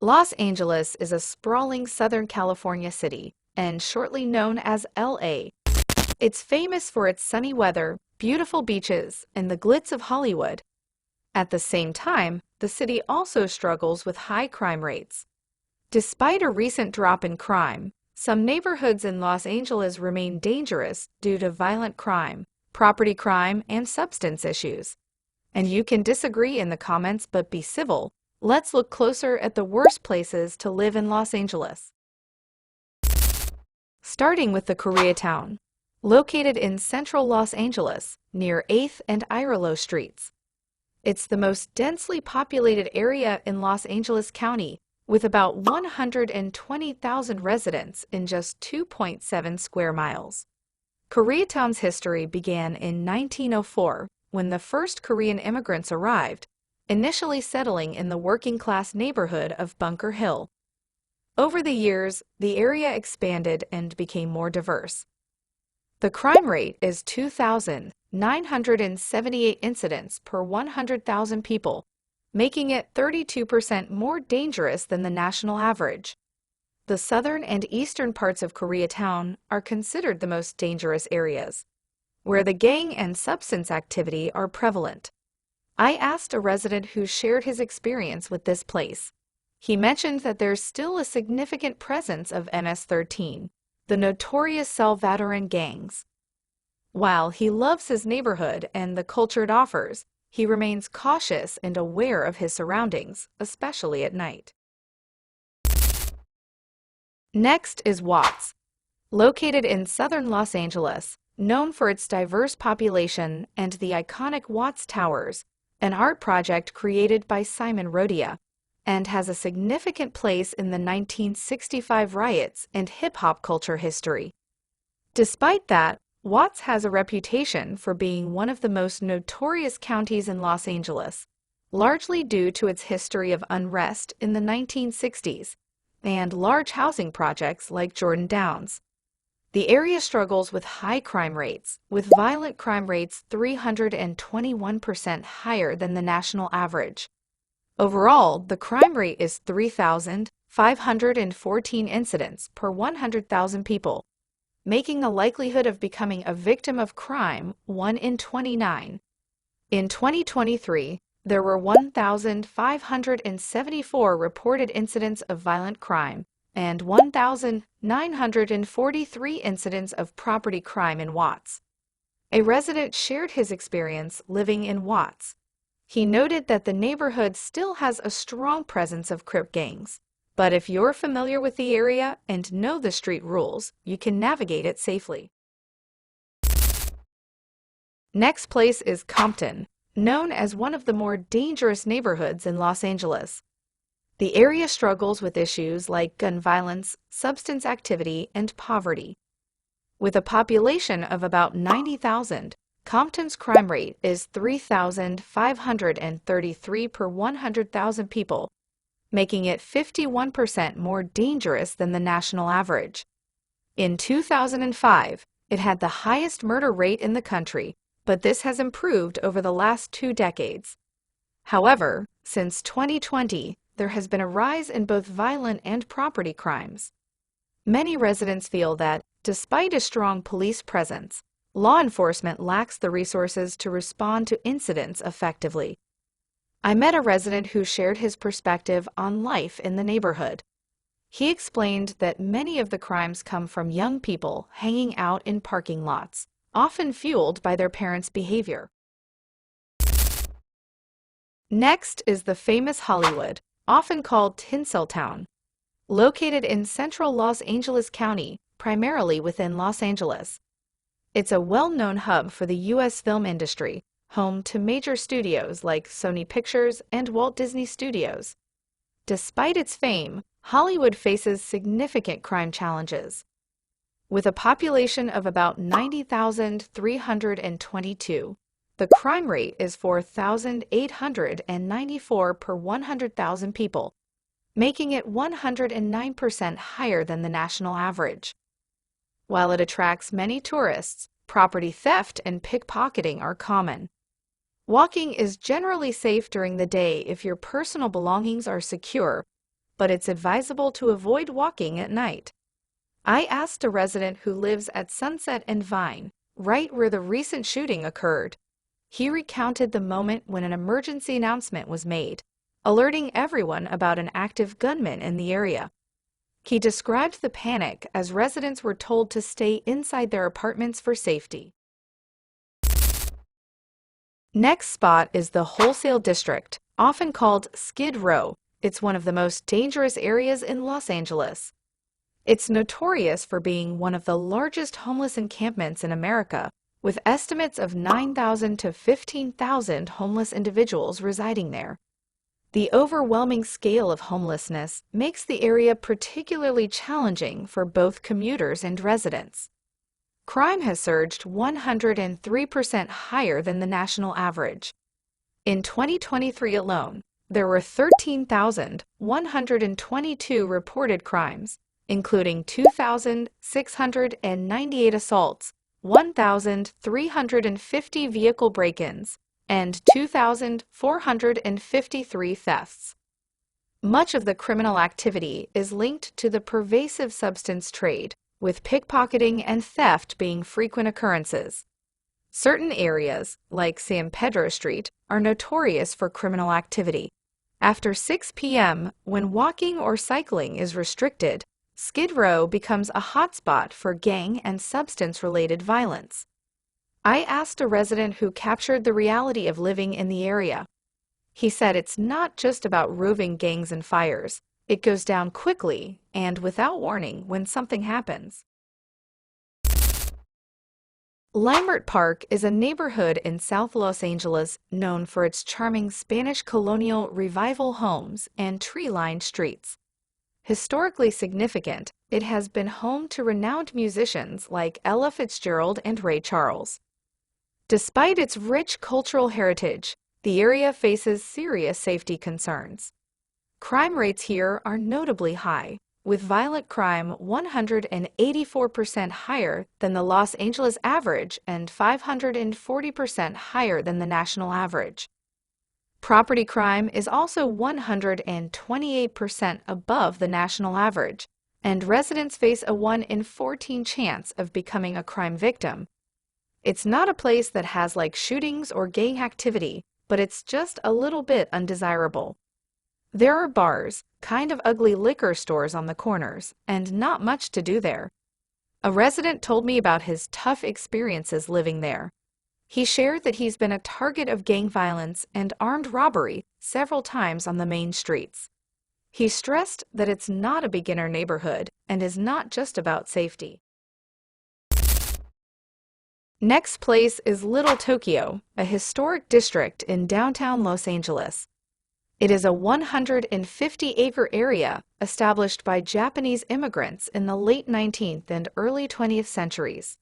Los Angeles is a sprawling Southern California city, and shortly known as LA. It's famous for its sunny weather, beautiful beaches, and the glitz of Hollywood. At the same time, the city also struggles with high crime rates. Despite a recent drop in crime, some neighborhoods in Los Angeles remain dangerous due to violent crime, property crime, and substance issues. And you can disagree in the comments, but be civil. Let's look closer at the worst places to live in Los Angeles. Starting with the Koreatown, located in central Los Angeles, near 8th and Iroquois Streets. It's the most densely populated area in Los Angeles County, with about 120,000 residents in just 2.7 square miles. Koreatown's history began in 1904 when the first Korean immigrants arrived, initially settling in the working-class neighborhood of Bunker Hill. Over the years, the area expanded and became more diverse. The crime rate is 2,978 incidents per 100,000 people, making it 32% more dangerous than the national average. The southern and eastern parts of Koreatown are considered the most dangerous areas, where the gang and substance activity are prevalent. I asked a resident who shared his experience with this place. He mentioned that there's still a significant presence of MS-13, the notorious Salvadoran gangs. While he loves his neighborhood and the culture it offers, he remains cautious and aware of his surroundings, especially at night. Next is Watts. Located in southern Los Angeles, known for its diverse population and the iconic Watts Towers, an art project created by Simon Rodia, and has a significant place in the 1965 riots and hip-hop culture history. Despite that, Watts has a reputation for being one of the most notorious counties in Los Angeles, largely due to its history of unrest in the 1960s and large housing projects like Jordan Downs. The area struggles with high crime rates, with violent crime rates 321% higher than the national average. Overall, the crime rate is 3,514 incidents per 100,000 people, making the likelihood of becoming a victim of crime 1 in 29. In 2023, there were 1,574 reported incidents of violent crime and 1,943 incidents of property crime in Watts. A resident shared his experience living in Watts. He noted that the neighborhood still has a strong presence of Crip gangs, but if you're familiar with the area and know the street rules, you can navigate it safely. Next place is Compton, known as one of the more dangerous neighborhoods in Los Angeles. The area struggles with issues like gun violence, substance activity, and poverty. With a population of about 90,000, Compton's crime rate is 3,533 per 100,000 people, making it 51% more dangerous than the national average. In 2005, it had the highest murder rate in the country, but this has improved over the last 2 decades. However, since 2020, there has been a rise in both violent and property crimes. Many residents feel that, despite a strong police presence, law enforcement lacks the resources to respond to incidents effectively. I met a resident who shared his perspective on life in the neighborhood. He explained that many of the crimes come from young people hanging out in parking lots, often fueled by their parents' behavior. Next is the famous Hollywood, often called Tinseltown. Located in central Los Angeles County, primarily within Los Angeles. It's a well-known hub for the U.S. film industry, home to major studios like Sony Pictures and Walt Disney Studios. Despite its fame, Hollywood faces significant crime challenges. With a population of about 90,322, the crime rate is 4,894 per 100,000 people, making it 109% higher than the national average. While it attracts many tourists, property theft and pickpocketing are common. Walking is generally safe during the day if your personal belongings are secure, but it's advisable to avoid walking at night. I asked a resident who lives at Sunset and Vine, right where the recent shooting occurred. He recounted the moment when an emergency announcement was made, alerting everyone about an active gunman in the area. He described the panic as residents were told to stay inside their apartments for safety. Next spot is the Wholesale District, often called Skid Row. It's one of the most dangerous areas in Los Angeles. It's notorious for being one of the largest homeless encampments in America, with estimates of 9,000 to 15,000 homeless individuals residing there. The overwhelming scale of homelessness makes the area particularly challenging for both commuters and residents. Crime has surged 103% higher than the national average. In 2023 alone, there were 13,122 reported crimes, including 2,698 assaults, 1,350 vehicle break-ins, and 2,453 thefts. Much of the criminal activity is linked to the pervasive substance trade, with pickpocketing and theft being frequent occurrences. Certain areas, like San Pedro Street, are notorious for criminal activity. After 6 p.m., when walking or cycling is restricted, Skid Row becomes a hotspot for gang and substance-related violence. I asked a resident who captured the reality of living in the area. He said it's not just about roving gangs and fires. It goes down quickly and without warning when something happens. Leimert Park is a neighborhood in South Los Angeles known for its charming Spanish colonial revival homes and tree-lined streets. Historically significant, it has been home to renowned musicians like Ella Fitzgerald and Ray Charles. Despite its rich cultural heritage, the area faces serious safety concerns. Crime rates here are notably high, with violent crime 184% higher than the Los Angeles average and 540% higher than the national average. Property crime is also 128% above the national average, and residents face a 1 in 14 chance of becoming a crime victim. It's not a place that has like shootings or gang activity, but it's just a little bit undesirable. There are bars, kind of ugly liquor stores on the corners, and not much to do there. A resident told me about his tough experiences living there. He shared that he's been a target of gang violence and armed robbery several times on the main streets. He stressed that it's not a beginner neighborhood and is not just about safety. Next place is Little Tokyo, a historic district in downtown Los Angeles. It is a 150-acre area established by Japanese immigrants in the late 19th and early 20th centuries.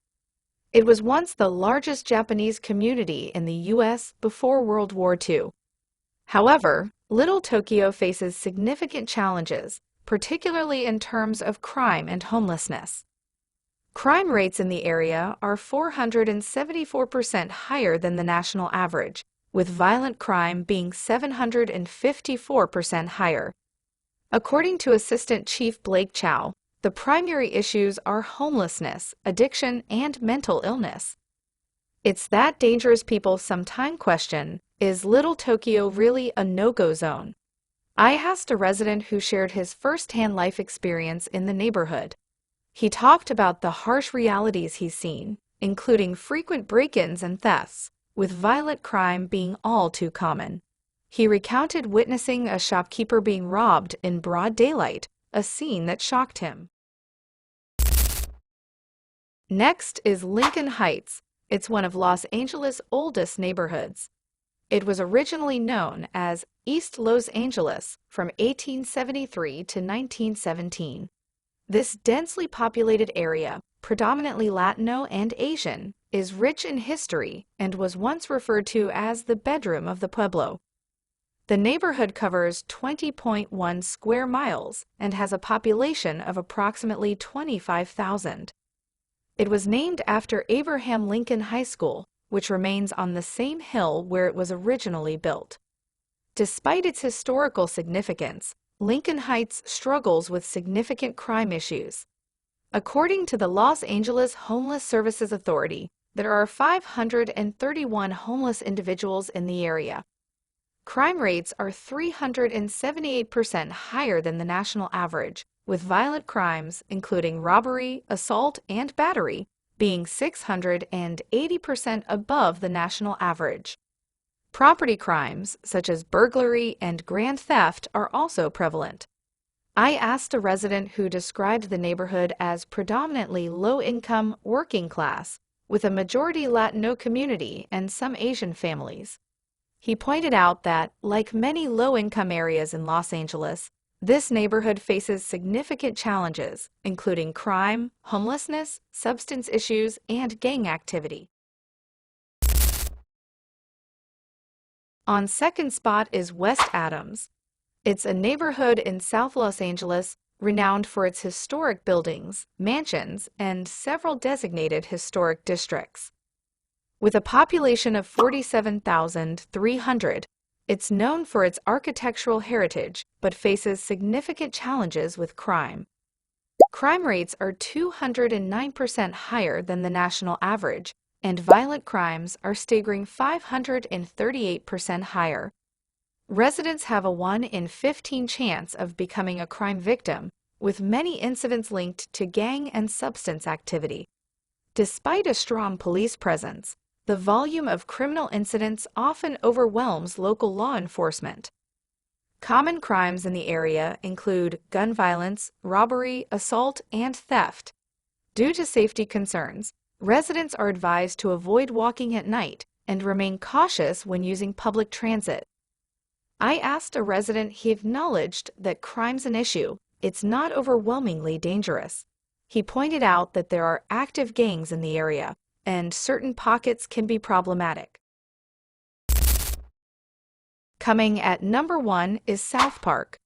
It was once the largest Japanese community in the U.S. before World War II. However, Little Tokyo faces significant challenges, particularly in terms of crime and homelessness. Crime rates in the area are 474% higher than the national average, with violent crime being 754% higher. According to Assistant Chief Blake Chow, the primary issues are homelessness, addiction, and mental illness. It's that dangerous people sometimes question, is Little Tokyo really a no-go zone? I asked a resident who shared his first-hand life experience in the neighborhood. He talked about the harsh realities he's seen, including frequent break-ins and thefts, with violent crime being all too common. He recounted witnessing a shopkeeper being robbed in broad daylight, a scene that shocked him. Next is Lincoln Heights. It's one of Los Angeles' oldest neighborhoods. It was originally known as East Los Angeles from 1873 to 1917. This densely populated area, predominantly Latino and Asian, is rich in history and was once referred to as the bedroom of the pueblo. The neighborhood covers 20.1 square miles and has a population of approximately 25,000. It was named after Abraham Lincoln High School, which remains on the same hill where it was originally built. Despite its historical significance, Lincoln Heights struggles with significant crime issues. According to the Los Angeles Homeless Services Authority, there are 531 homeless individuals in the area. Crime rates are 378% higher than the national average, with violent crimes, including robbery, assault, and battery, being 680% above the national average. Property crimes, such as burglary and grand theft, are also prevalent. I asked a resident who described the neighborhood as predominantly low-income, working class, with a majority Latino community and some Asian families. He pointed out that, like many low-income areas in Los Angeles, this neighborhood faces significant challenges, including crime, homelessness, substance issues, and gang activity. On second spot is West Adams. It's a neighborhood in South Los Angeles renowned for its historic buildings, mansions, and several designated historic districts. With a population of 47,300, it's known for its architectural heritage but faces significant challenges with crime. Crime rates are 209% higher than the national average, and violent crimes are staggering 538% higher. Residents have a 1 in 15 chance of becoming a crime victim, with many incidents linked to gang and substance activity. Despite a strong police presence, the volume of criminal incidents often overwhelms local law enforcement. Common crimes in the area include gun violence, robbery, assault, and theft. Due to safety concerns, residents are advised to avoid walking at night and remain cautious when using public transit. I asked a resident he acknowledged that crime's an issue, it's not overwhelmingly dangerous. He pointed out that there are active gangs in the area, and certain pockets can be problematic. Coming at number 1 is South Park.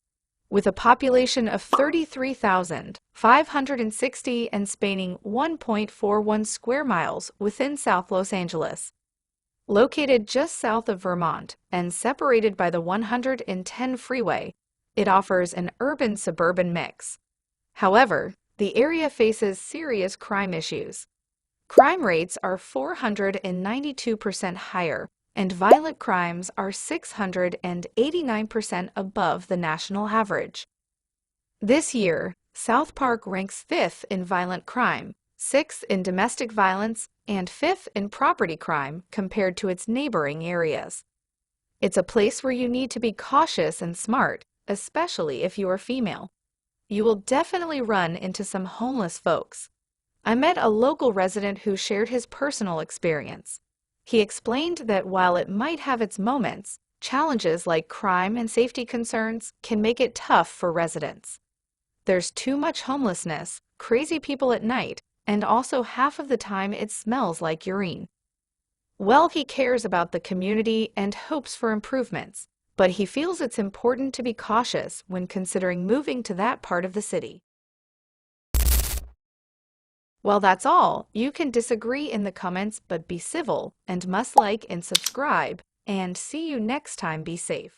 With a population of 33,560 and spanning 1.41 square miles within South Los Angeles. Located just south of Vermont and separated by the 110 freeway, it offers an urban-suburban mix. However, the area faces serious crime issues. Crime rates are 492% higher, and violent crimes are 689% above the national average. This year, South Park ranks 5th in violent crime, 6th in domestic violence, and 5th in property crime compared to its neighboring areas. It's a place where you need to be cautious and smart, especially if you are female. You will definitely run into some homeless folks. I met a local resident who shared his personal experience. He explained that while it might have its moments, challenges like crime and safety concerns can make it tough for residents. There's too much homelessness, crazy people at night, and also half of the time it smells like urine. Well, he cares about the community and hopes for improvements, but he feels it's important to be cautious when considering moving to that part of the city. Well, that's all. You can disagree in the comments, but be civil and must like and subscribe. And see you next time. Be safe.